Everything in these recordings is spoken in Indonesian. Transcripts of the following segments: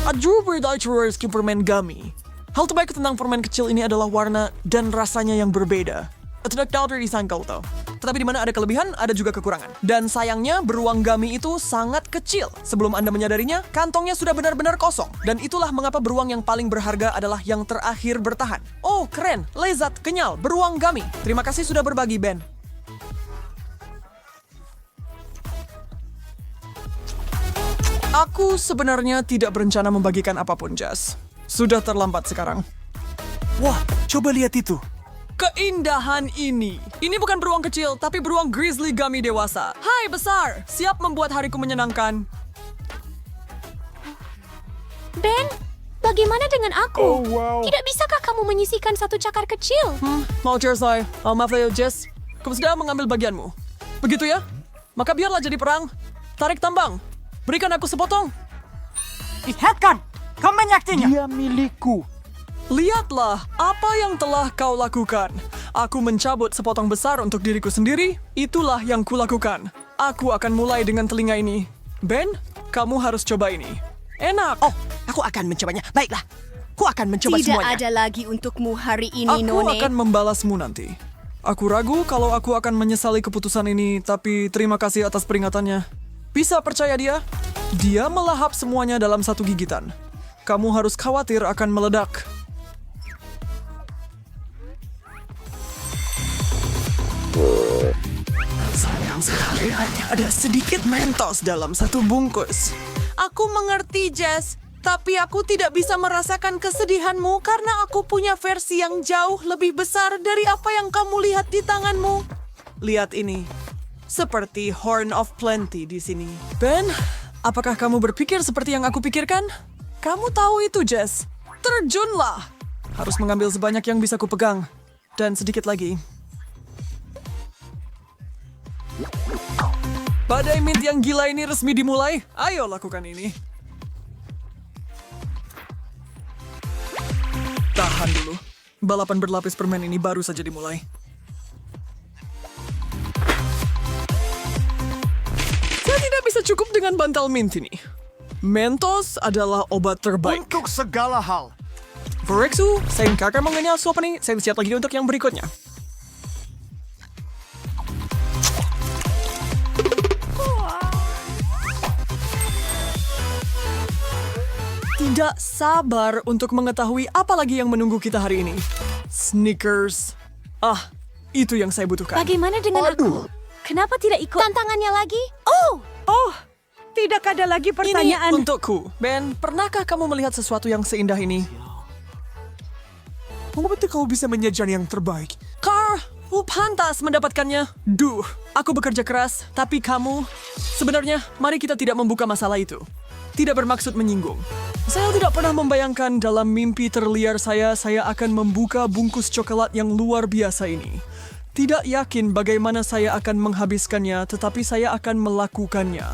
Strawberry Daichurer's permen gummy. Hal terbaik tentang permen kecil ini adalah warna dan rasanya yang berbeda. Tidak tahu dari sangkal tuh. Tetapi di mana ada kelebihan, ada juga kekurangan. Dan sayangnya, beruang gummy itu sangat kecil. Sebelum Anda menyadarinya, kantongnya sudah benar-benar kosong. Dan itulah mengapa beruang yang paling berharga adalah yang terakhir bertahan. Oh, keren, lezat, kenyal, beruang gummy. Terima kasih sudah berbagi, Ben. Aku sebenarnya tidak berencana membagikan apapun, Jess. Sudah terlambat sekarang. Wah, coba lihat itu. Keindahan ini. Ini bukan beruang kecil, tapi beruang grizzly gummy dewasa. Hai besar, siap membuat hariku menyenangkan. Ben, bagaimana dengan aku? Oh, wow. Tidak bisakah kamu menyisihkan satu cakar kecil? Mau Jersey, maaf ya Jess. Kamu sudah mengambil bagianmu. Begitu ya? Maka biarlah jadi perang. Tarik tambang. Berikan aku sepotong. Lihatkan, kau menyaktinya. Dia milikku. Lihatlah apa yang telah kau lakukan. Aku mencabut sepotong besar untuk diriku sendiri. Itulah yang kulakukan. Aku akan mulai dengan telinga ini. Ben, kamu harus coba ini. Enak. Oh, aku akan mencobanya. Baiklah, aku akan mencoba Tidak semuanya. ada lagi untukmu hari ini, Aku None. akan membalasmu nanti. Aku ragu kalau aku akan menyesali keputusan ini, tapi terima kasih atas peringatannya. Bisa percaya dia? Dia melahap semuanya dalam satu gigitan. Kamu harus khawatir akan meledak. Sayang sekali hanya ada sedikit Mentos dalam satu bungkus. Aku mengerti, Jess. Tapi aku tidak bisa merasakan kesedihanmu karena aku punya versi yang jauh lebih besar dari apa yang kamu lihat di tanganmu. Lihat ini. Seperti Horn of Plenty di sini. Ben, apakah kamu berpikir seperti yang aku pikirkan? Kamu tahu itu, Jess. Terjunlah. Harus mengambil sebanyak yang bisa kupegang. Dan sedikit lagi. Badai mint yang gila ini resmi dimulai. Ayo lakukan ini. Tahan dulu. Balapan berlapis permen ini baru saja dimulai. Saya tidak bisa cukup dengan bantal mint ini. Mentos adalah obat terbaik. Untuk segala hal. Verexu, saya kakak mengenal suap ini. Saya siap lagi untuk yang berikutnya. Tidak sabar untuk mengetahui apa lagi yang menunggu kita hari ini. Snickers. Ah, itu yang saya butuhkan. Bagaimana dengan aku? Kenapa tidak ikut tantangannya lagi? Oh, Tidak ada lagi Ini pertanyaan. untukku. Ben, pernahkah kamu melihat sesuatu yang seindah ini? Mengapa kau bisa menyajikan yang terbaik? Carl, pantas mendapatkannya. Duh, aku bekerja keras, tapi kamu... Sebenarnya, mari kita tidak membuka masalah itu. Tidak bermaksud menyinggung. Saya tidak pernah membayangkan dalam mimpi terliar saya akan membuka bungkus coklat yang luar biasa ini. Tidak yakin bagaimana saya akan menghabiskannya, tetapi saya akan melakukannya.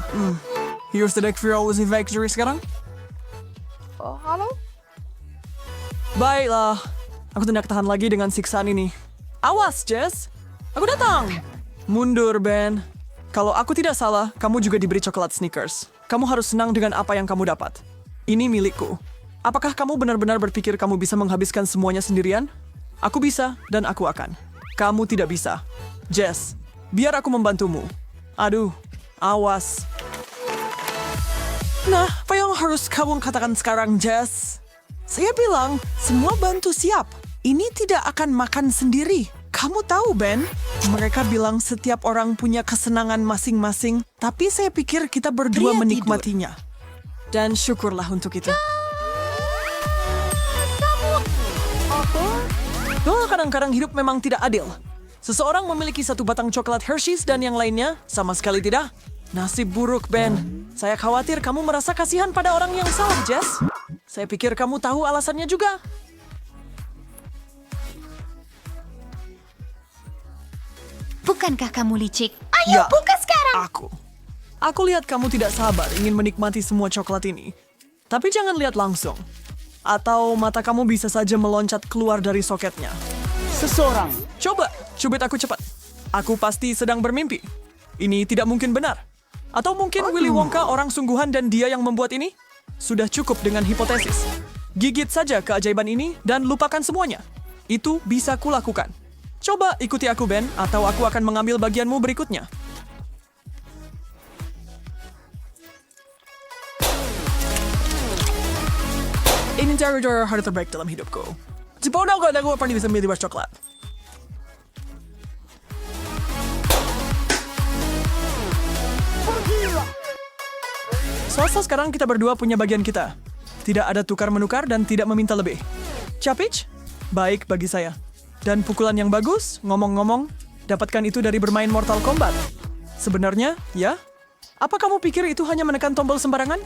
Here's the deck for all the victory sekarang. Halo? Baiklah, aku tidak tahan lagi dengan siksaan ini. Awas, Jess. Aku datang. Mundur, Ben. Kalau aku tidak salah, kamu juga diberi coklat Snickers. Kamu harus senang dengan apa yang kamu dapat. Ini milikku. Apakah kamu benar-benar berpikir kamu bisa menghabiskan semuanya sendirian? Aku bisa, dan aku akan. Kamu tidak bisa. Jess, biar aku membantumu. Aduh, awas. Nah, apa yang harus kamu katakan sekarang, Jess? Saya bilang, semua bantu siap. Ini tidak akan makan sendiri. Kamu tahu, Ben? Mereka bilang setiap orang punya kesenangan masing-masing, tapi saya pikir kita berdua Pria menikmatinya. Dan syukurlah untuk itu. Oh, kadang-kadang hidup memang tidak adil. Seseorang memiliki satu batang coklat Hershey's dan yang lainnya sama sekali tidak. Nasib buruk, Ben. Saya khawatir kamu merasa kasihan pada orang yang salah, Jess. Saya pikir kamu tahu alasannya juga. bukankah kamu licik? Ya, Ayo, buka sekarang. Aku lihat kamu tidak sabar ingin menikmati semua coklat ini. Tapi jangan lihat langsung. Atau mata kamu bisa saja meloncat keluar dari soketnya. Seseorang. Coba, cubit aku cepat. Aku pasti sedang bermimpi. Ini tidak mungkin benar. Atau mungkin Willy Wonka orang sungguhan dan dia yang membuat ini? sudah cukup dengan hipotesis. Gigit saja keajaiban ini dan lupakan semuanya. Itu bisa kulakukan. Coba ikuti aku, Ben, atau aku akan mengambil bagianmu berikutnya. Ini cara hari terbaik dalam hidupku. Cipono gak ada gue pernah bisa milih was coklat. Selasa sekarang kita berdua punya bagian kita. Tidak ada tukar-menukar dan tidak meminta lebih. Capich? Baik bagi saya. Dan pukulan yang bagus, ngomong-ngomong, dapatkan itu dari bermain Mortal Kombat. Sebenarnya, ya? Apa kamu pikir itu hanya menekan tombol sembarangan?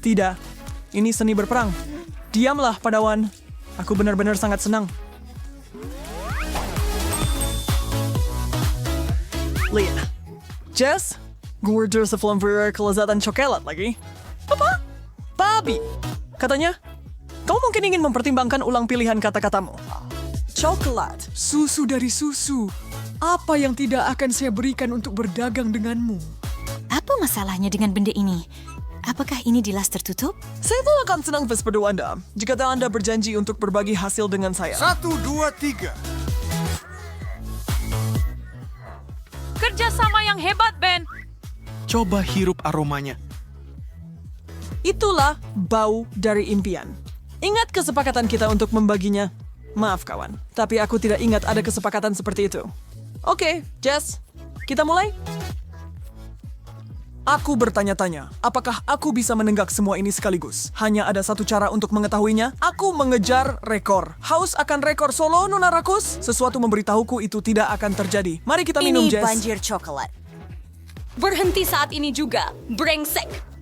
Tidak. Ini seni berperang. Diamlah, Padawan. Aku benar-benar sangat senang. Lihat. Jess, gorgeous flamboyant kelezatan coklat lagi. Apa? Babi. Katanya, kamu mungkin ingin mempertimbangkan ulang pilihan kata-katamu. Coklat. Susu dari susu. Apa yang tidak akan saya berikan untuk berdagang denganmu? Apa masalahnya dengan benda ini? Apakah ini di las tertutup? Saya tuh akan senang bersepeda Anda jika Anda berjanji untuk berbagi hasil dengan saya. 1, 2, 3. Kerjasama yang hebat, Ben. Coba hirup aromanya. Itulah bau dari impian. Ingat kesepakatan kita untuk membaginya? Maaf kawan, tapi aku tidak ingat ada kesepakatan seperti itu. Oke, Jess, kita mulai? Aku bertanya-tanya, apakah aku bisa menenggak semua ini sekaligus? Hanya ada satu cara untuk mengetahuinya. Aku mengejar rekor. Haus akan rekor solo, Nona Rakus? Sesuatu memberitahuku itu tidak akan terjadi. Mari kita minum, Ini Jess. banjir coklat. Berhenti saat ini juga. Brengsek.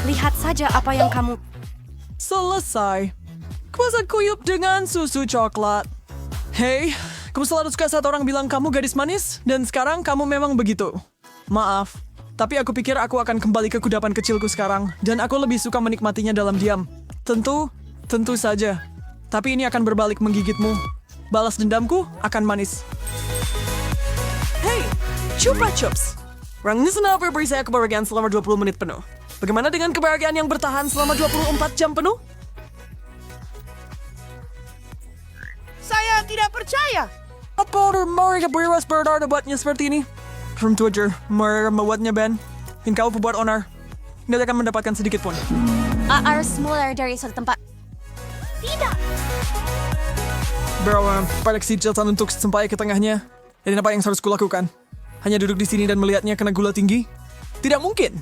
Lihat saja apa yang kamu... Selesai. Kuasa kuyup dengan susu coklat. Hei, kamu selalu suka saat orang bilang kamu gadis manis, dan sekarang kamu memang begitu. Maaf, tapi aku pikir aku akan kembali ke kudapan kecilku sekarang, dan aku lebih suka menikmatinya dalam diam. Tentu saja. Tapi ini akan berbalik menggigitmu. Balas dendamku akan manis. Hei, Chupa Chups. Orang ini senang beri saya kebahagiaan selama 20 menit penuh. Bagaimana dengan kebahagiaan yang bertahan selama 24 jam penuh? Saya tidak percaya. Apa mereka beriwas berdara buatnya seperti ini? From Twitter, mereka membuatnya Ben. Dan kau pembuat owner. Tidak akan mendapatkan sedikit pun. Harus mulai dari suatu tempat. Tidak. Bawa koleksi jatan untuk sampai ke tengahnya. Jadi apa yang harus kulakukan? Hanya duduk di sini dan melihatnya kena gula tinggi? Tidak mungkin.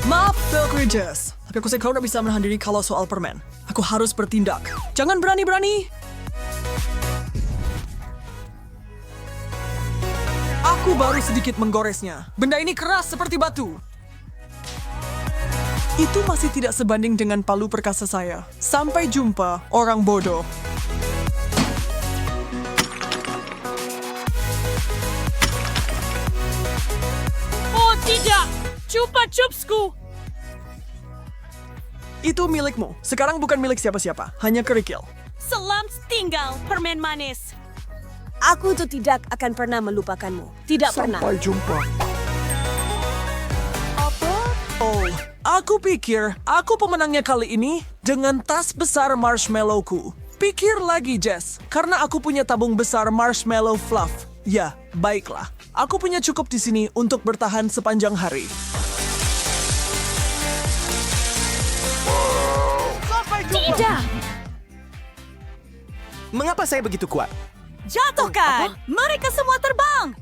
Maaf, Belkri Jess. Tapi aku kau tidak bisa menahan diri kalau soal permen. Aku harus bertindak. Jangan berani-berani. Aku baru sedikit menggoresnya. Benda ini keras seperti batu. Itu masih tidak sebanding dengan palu perkasa saya. Sampai jumpa, orang bodoh. Oh tidak! Chupa Chupsku! Itu milikmu. Sekarang bukan milik siapa-siapa. Hanya kerikil. Selamat tinggal, permen manis. Aku tuh tidak akan pernah melupakanmu. Tidak pernah. Sampai jumpa. Oh, aku pikir aku pemenangnya kali ini dengan tas besar marshmallowku. Pikir lagi, Jess. Karena aku punya tabung besar marshmallow fluff. Ya, baiklah. Aku punya cukup di sini untuk bertahan sepanjang hari. Tidak. Mengapa saya begitu kuat? Jatuhkan! Mereka semua terbang!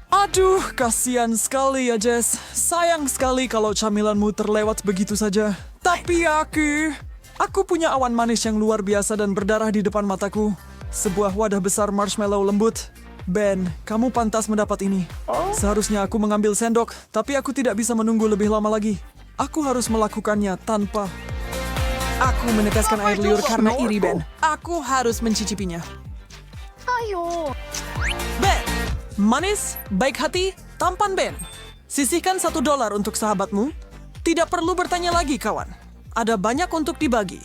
Aduh, kasihan sekali ya, Jess. Sayang sekali kalau camilanmu terlewat begitu saja. Tapi aku punya awan manis yang luar biasa dan berdarah di depan mataku. Sebuah wadah besar marshmallow lembut. Ben, kamu pantas mendapat ini. Seharusnya aku mengambil sendok, tapi aku tidak bisa menunggu lebih lama lagi. Aku harus melakukannya tanpa... Aku meneteskan air liur karena iri, Ben. Aku harus mencicipinya. Ayo. Ben, manis, baik hati, tampan Ben. Sisihkan $1 untuk sahabatmu. Tidak perlu bertanya lagi, kawan. ada banyak untuk dibagi.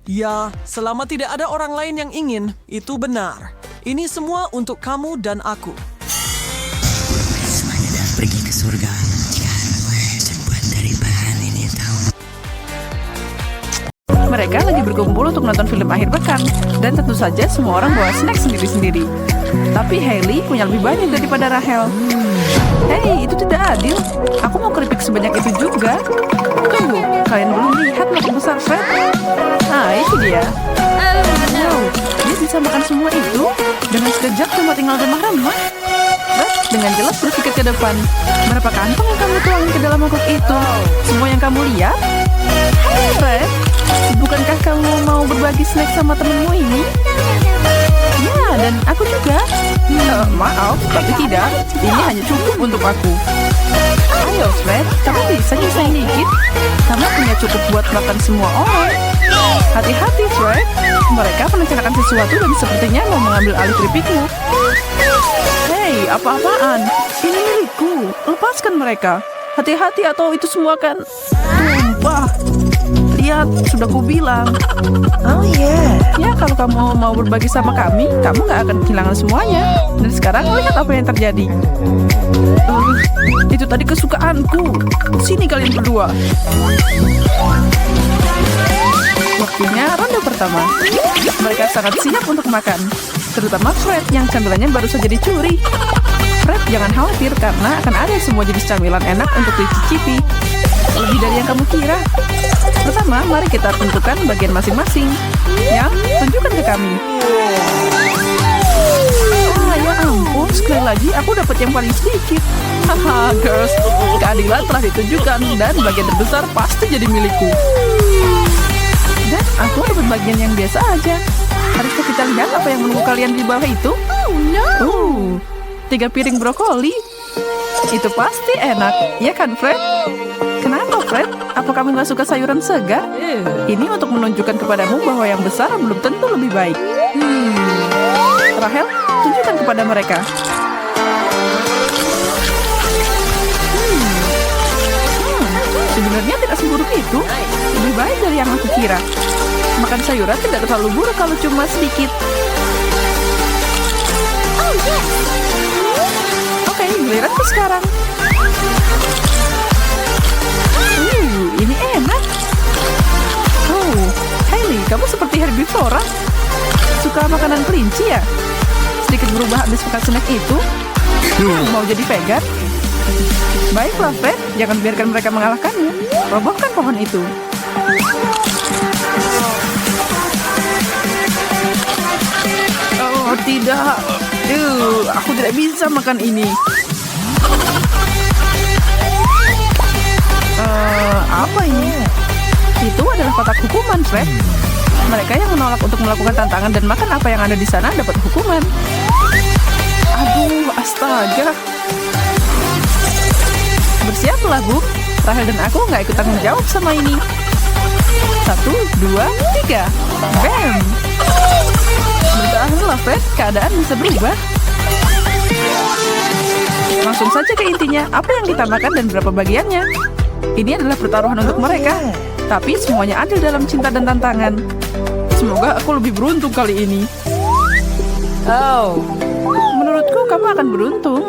Ya, selama tidak ada orang lain yang ingin, itu benar. Ini semua untuk kamu dan aku. Pergi ke surga. Terbuat dari bahan ini tahu. Mereka lagi berkumpul untuk nonton film akhir pekan, dan tentu saja semua orang bawa snack sendiri-sendiri. Tapi Hailey punya lebih banyak daripada Rahel. Hei, itu tidak adil. Aku mau keripik sebanyak itu juga. Tunggu, kalian belum lihat mangkuk besar Fred? Nah, itu dia. Wow, dia bisa makan semua itu dengan sekejap cuma tinggal remah-remah. Fred dengan jelas berpikir ke depan. Berapa kantong yang kamu tuangin ke dalam mangkuk itu? Semua yang kamu lihat? Hai Fred, bukankah kamu mau berbagi snack sama temenmu ini? Ya, dan aku juga. Maaf, tapi tidak. Ini hanya cukup untuk aku. Ayo Fred, kamu bisa nyisain dikit. Kamu punya cukup buat makan semua orang. Hati-hati Fred, mereka merencanakan sesuatu dan sepertinya mau mengambil alih keripikmu. Hei, apa-apaan? Ini milikku. Lepaskan mereka. Hati-hati atau itu semua akan tumpah. Lihat, sudah kubilang. Oh yeah. Ya, kalau kamu mau berbagi sama kami, kamu nggak akan kehilangan semuanya. Dan sekarang lihat apa yang terjadi. Itu tadi kesukaanku. Sini kalian berdua. Waktunya ronde pertama. Mereka sangat siap untuk makan. Terutama Fred yang camilannya baru saja dicuri. Fred, jangan khawatir karena akan ada semua jenis camilan enak untuk dicicipi. Lebih dari yang kamu kira. Pertama, mari kita tentukan bagian masing-masing. Ya, tunjukkan ke kami. Ya ampun, sekali lagi aku dapat yang paling sedikit. Haha, girls, keadilan telah ditunjukkan dan bagian terbesar pasti jadi milikku. Dan aku dapat bagian yang biasa aja. Haruskah kita lihat apa yang menunggu kalian di bawah itu? 3 piring brokoli. Itu pasti enak, ya kan Fred? Kenapa Fred? Apa kamu nggak suka sayuran segar? Ini untuk menunjukkan kepadamu bahwa yang besar belum tentu lebih baik. Rahel, tunjukkan kepada mereka. Sebenarnya tidak seburuk itu. Lebih baik dari yang aku kira. Makan sayuran tidak terlalu buruk kalau cuma sedikit. Oke, giliranku sekarang. Ini enak. Oh, Hailey, kamu seperti herbivora. Suka makanan kelinci ya? Sedikit berubah habis makan snack itu. Mau jadi vegan? Baiklah, Fred. Jangan biarkan mereka mengalahkanmu. Robohkan pohon itu. Oh, tidak. Aku tidak bisa makan ini. Apa ini? Itu adalah kotak hukuman, Fred. Mereka yang menolak untuk melakukan tantangan dan makan apa yang ada di sana dapat hukuman. Aduh, astaga. Bersiaplah, Bu. Rahel dan aku nggak ikut tanggung jawab sama ini. 1, 2, 3. Bam! Bertahanlah, Fred. Keadaan bisa berubah. Langsung saja ke intinya. Apa yang kita makan dan berapa bagiannya? Ini adalah pertaruhan untuk mereka. Tapi semuanya adil dalam cinta dan tantangan. Semoga aku lebih beruntung kali ini. Oh, menurutku kamu akan beruntung.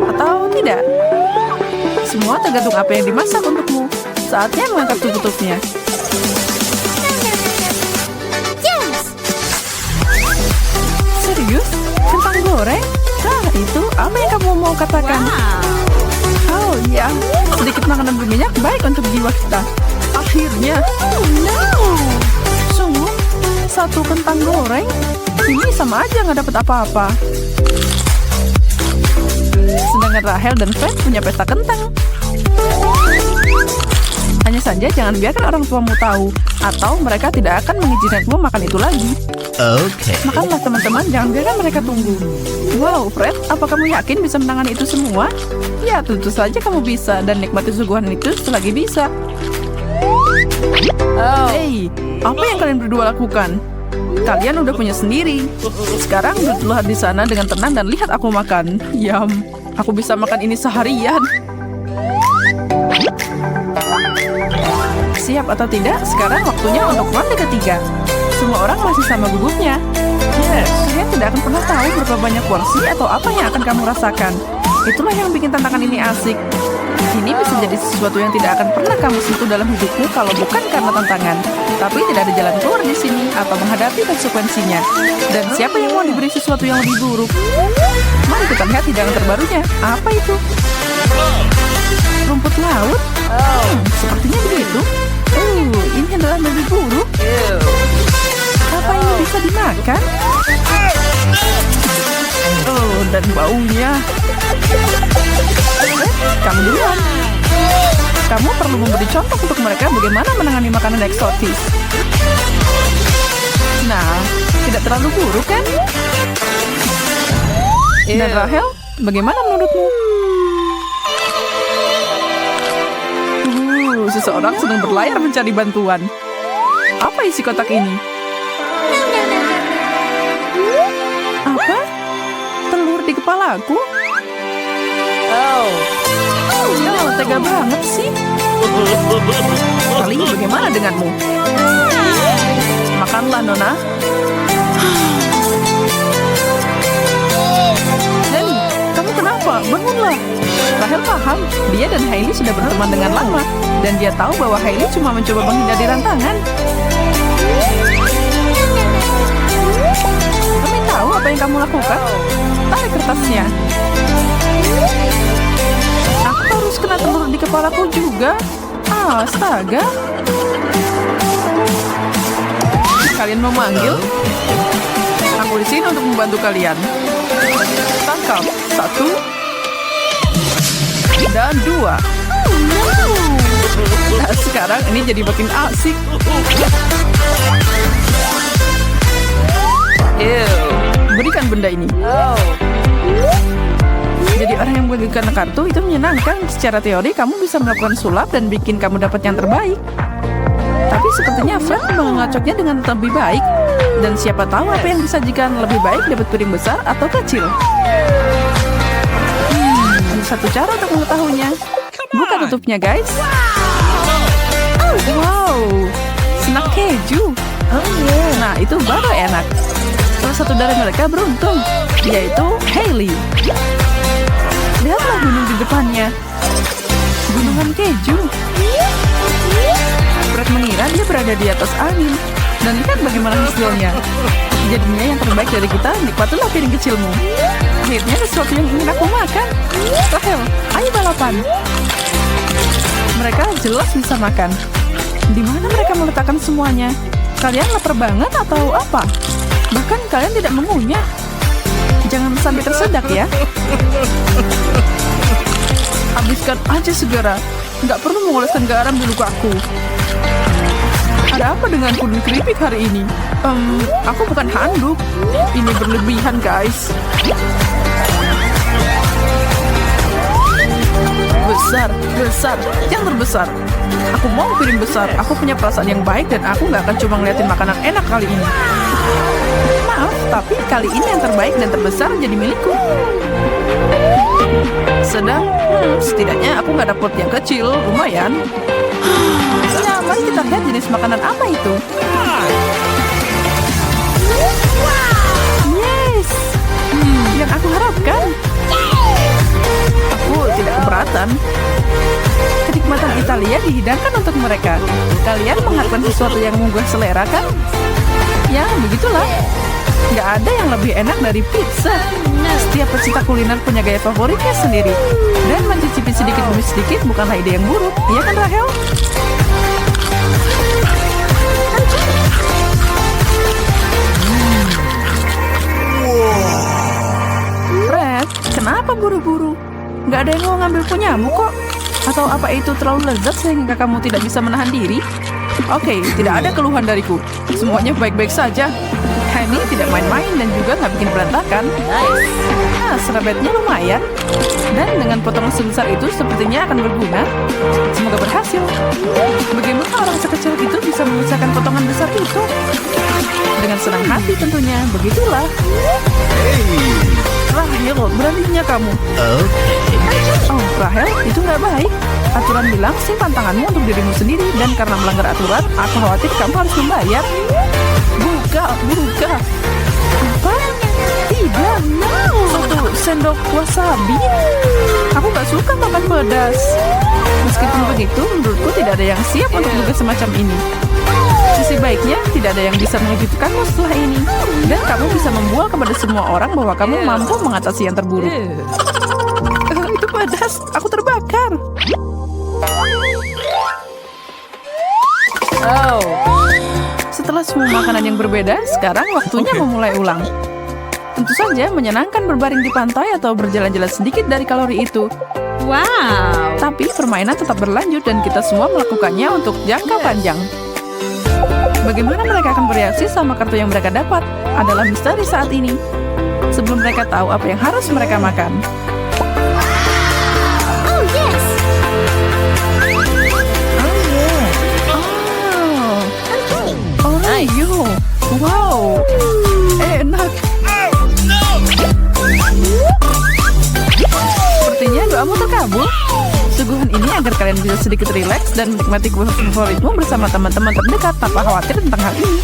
Atau tidak? Semua tergantung apa yang dimasak untukmu. Saatnya mengangkat tutupnya. Serius? Kentang goreng? Nah, itu apa yang kamu mau katakan? Oh ya, sedikit makanan berminyak baik untuk jiwa kita. Akhirnya. Sungguh, 1 kentang goreng? Ini sama aja nggak dapat apa-apa. Sedangkan Rahel dan Fred punya pesta kentang. Hanya saja jangan biarkan orang tuamu tahu, atau mereka tidak akan mengizinkanmu makan itu lagi. Oke. Makanlah teman-teman, jangan biarkan mereka tunggu. Wow, Fred, apa kamu yakin bisa menangani itu semua? Ya, tentu saja kamu bisa, dan nikmati suguhan itu selagi bisa. Hey, apa yang kalian berdua lakukan? Kalian udah punya sendiri. Sekarang duduklah di sana dengan tenang dan lihat aku makan. Yum, aku bisa makan ini seharian. siap atau tidak, sekarang waktunya untuk ronde ketiga. Semua orang masih sama gugupnya. Yes, kalian tidak akan pernah tahu berapa banyak porsi atau apa yang akan kamu rasakan. Itulah yang bikin tantangan ini asik. Ini bisa jadi sesuatu yang tidak akan pernah kamu sentuh dalam hidupmu kalau bukan karena tantangan. Tapi tidak ada jalan keluar di sini atau menghadapi konsekuensinya. Dan siapa yang mau diberi sesuatu yang lebih buruk? Mari kita lihat hidangan terbarunya. Apa itu? Rumput laut? Sepertinya begitu. Ini adalah lebih buruk. Apa ini bisa dimakan? Dan baunya. Kamu duluan. Kamu perlu memberi contoh untuk mereka bagaimana menangani makanan eksotis. Nah, tidak terlalu buruk kan? Dan Rahel, bagaimana menurutmu? Seseorang sedang berlayar mencari bantuan. Apa isi kotak ini? Apa? Telur di kepalaku? Tega banget sih. Kali ini bagaimana denganmu? Makanlah, Nona. Hey, kamu kenapa? Bangunlah. Rahel paham, dia dan Hailey sudah berteman dengan lama. Dan dia tahu bahwa Hailey cuma mencoba menghindari rantangan. Kami tahu apa yang kamu lakukan. Tarik kertasnya. Aku harus kena telur di kepalaku juga. Astaga. Kalian mau manggil? Aku di sini untuk membantu kalian. Tangkap. 1 dan 2. Nah, sekarang ini jadi makin asik. Berikan benda ini. Jadi orang yang membagikan kartu itu menyenangkan. Secara teori kamu bisa melakukan sulap dan bikin kamu dapat yang terbaik. Tapi sepertinya Fred mengacoknya dengan lebih baik. Dan siapa tahu apa yang disajikan lebih baik, dapat piring besar atau kecil. Ada satu cara untuk mengetahuinya. Buka tutupnya, guys. Wow, snack keju. Nah, itu baru enak. Salah satu dari mereka beruntung, yaitu Hailey. Lihatlah gunung di depannya. Gunungan keju. Fred mengira dia berada di atas angin. Dan lihat bagaimana hasilnya. Jadinya yang terbaik dari kita, nikmatilah piring kecilmu. Akhirnya sesuatu yang ingin aku makan. Rahel, ayo balapan. Mereka jelas bisa makan. Di mana mereka meletakkan semuanya? Kalian lapar banget atau apa? Bahkan kalian tidak mengunyah. Jangan sampai tersedak ya. Habiskan aja segera. Nggak perlu mengoleskan garam di lukaku. Ada apa dengan kudu keripik hari ini? Aku bukan handuk. Ini berlebihan, guys. Besar, yang terbesar. Aku mau piring besar. Aku punya perasaan yang baik dan aku nggak akan cuma ngeliatin makanan enak kali ini. Maaf, tapi kali ini yang terbaik dan terbesar jadi milikku. Sedang, setidaknya aku nggak dapet yang kecil, lumayan. Nah, mari kita lihat jenis makanan apa itu. Yes, yang aku harapkan. Aku tidak keberatan. Kenikmatan Italia dihidangkan untuk mereka. Kalian mengharapkan sesuatu yang menggugah selera kan? Ya, begitulah. Nggak ada yang lebih enak dari pizza. Setiap pecinta kuliner punya gaya favoritnya sendiri. Dan mencicipi sedikit demi sedikit bukanlah ide yang buruk. Iya kan, Rahel? Fred, kenapa buru-buru? Nggak ada yang mau ngambil punyamu kok. Atau apa itu terlalu lezat sehingga kamu tidak bisa menahan diri? Oke, tidak ada keluhan dariku. Semuanya baik-baik saja. Honey tidak main-main dan juga nggak bikin berantakan. Nah, serabetnya lumayan. Dan dengan potongan sebesar itu sepertinya akan berguna. Semoga berhasil. Bagaimana orang sekecil itu bisa mengusahakan potongan besar itu? Dengan senang hati tentunya, begitulah. Rahel, beraninya kamu. Oh, Rahel, itu nggak baik. Aturan bilang simpan tanganmu untuk dirimu sendiri, dan karena melanggar aturan, aku khawatir kamu harus membayar. Buka. Apa? Tidak, no. 1 sendok wasabi. Aku nggak suka makan pedas. Meskipun begitu, menurutku tidak ada yang siap untuk tugas semacam ini. Sisi baiknya, tidak ada yang bisa mengejutkanmu setelah ini. Dan kamu bisa membual kepada semua orang bahwa kamu mampu mengatasi yang terburuk. Itu pedas, aku terbakar. Oh. Setelah semua makanan yang berbeda, sekarang waktunya memulai ulang. Tentu saja menyenangkan berbaring di pantai atau berjalan-jalan sedikit dari kalori itu. Wow. Tapi permainan tetap berlanjut dan kita semua melakukannya untuk jangka panjang. Bagaimana mereka akan bereaksi sama kartu yang mereka dapat adalah misteri saat ini. Sebelum mereka tahu apa yang harus mereka makan. Oh, yes! Oh, ayo. Wow. Enak. Sepertinya doamu terkabul. Suguhan ini agar kalian bisa sedikit rileks dan menikmati kue favoritmu bersama teman-teman terdekat tanpa khawatir tentang hal ini.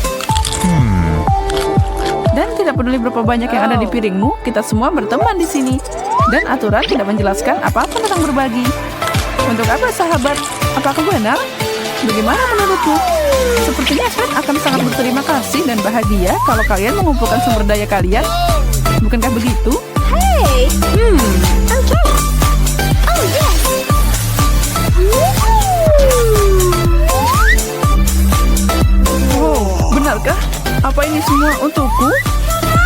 Dan tidak peduli berapa banyak yang ada di piringmu, kita semua berteman di sini. Dan aturan tidak menjelaskan apa-apa tentang berbagi. Untuk apa, sahabat? Apa aku benar? Bagaimana menurutmu? Sepertinya Fred akan sangat berterima kasih dan bahagia kalau kalian mengumpulkan sumber daya kalian. Bukankah begitu? Hey! Okay. Oh, yes! Oh, benarkah? Apa ini semua untukku?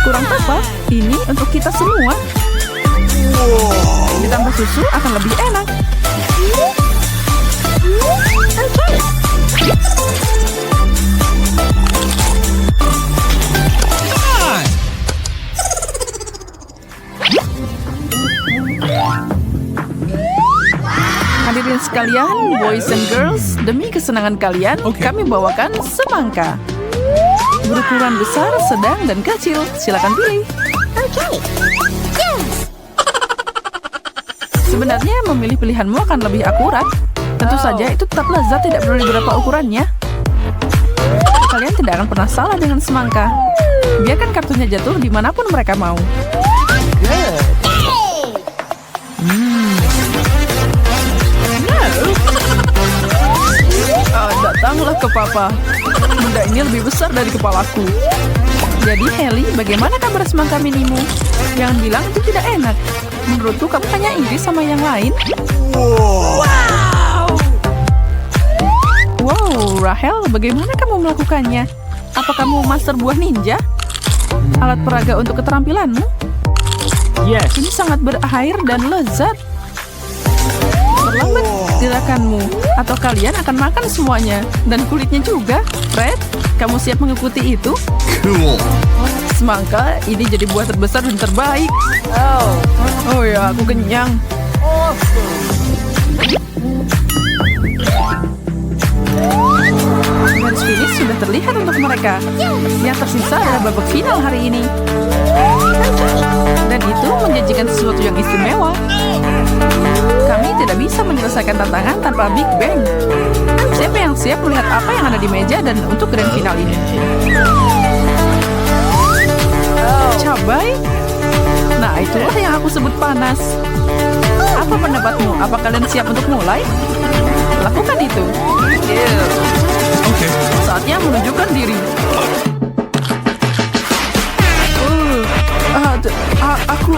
Kurang tepat, ini untuk kita semua. Ditambah susu akan lebih enak. Hadirin sekalian, boys and girls, demi kesenangan kalian, kami bawakan semangka. Berukuran besar, sedang, dan kecil. Silakan pilih. Sebenarnya memilih pilihanmu akan lebih akurat. Tentu saja itu tetap lezat tidak peduli berapa ukurannya. Kalian tidak akan pernah salah dengan semangka. Biarkan kartunya jatuh dimanapun mereka mau. Datanglah ke papa. Benda ini lebih besar dari kepalaku. Jadi Haley, bagaimana kabar semangka minimu? Jangan bilang itu tidak enak. Menurutku kamu hanya iri sama yang lain. Wow, Rahel, bagaimana kamu melakukannya? Apa kamu master buah ninja? Alat peraga untuk keterampilanmu? Yes. Ini sangat berair dan lezat. Terlambat gerakanmu, atau kalian akan makan semuanya. Dan kulitnya juga. Fred, kamu siap mengikuti itu? Cool. Semangka, ini jadi buah terbesar dan terbaik. Oh ya, aku kenyang. Garis finish sudah terlihat untuk mereka. Yang tersisa adalah babak final hari ini. Dan itu menjanjikan sesuatu yang istimewa. Kami tidak bisa menyelesaikan tantangan tanpa Big Bang. Siapa yang siap melihat apa yang ada di meja dan untuk grand final ini? Cabai? Nah, itulah yang aku sebut panas. Apa pendapatmu? Apa kalian siap untuk mulai? Lakukan itu. Saatnya menunjukkan diri. Aku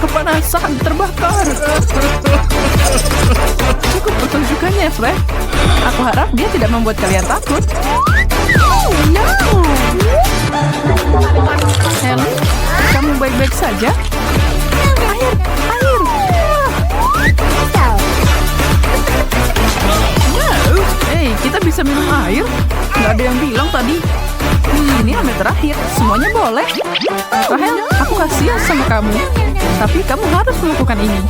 kepanasan, terbakar. Cukup pertunjukannya, Fred. Aku harap dia tidak membuat kalian takut. No. Haley, kamu baik-baik saja? Air. Hey, kita bisa minum air? Nggak ada yang bilang tadi. Ini ronde terakhir, semuanya boleh. Rahel, aku kasihan sama kamu. Tapi kamu harus melakukan ini.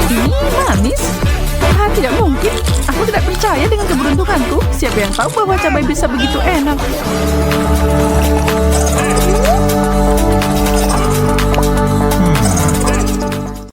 Ini manis? Tidak mungkin. Aku tidak percaya dengan keberuntunganku. Siapa yang tahu bahwa cabai bisa begitu enak?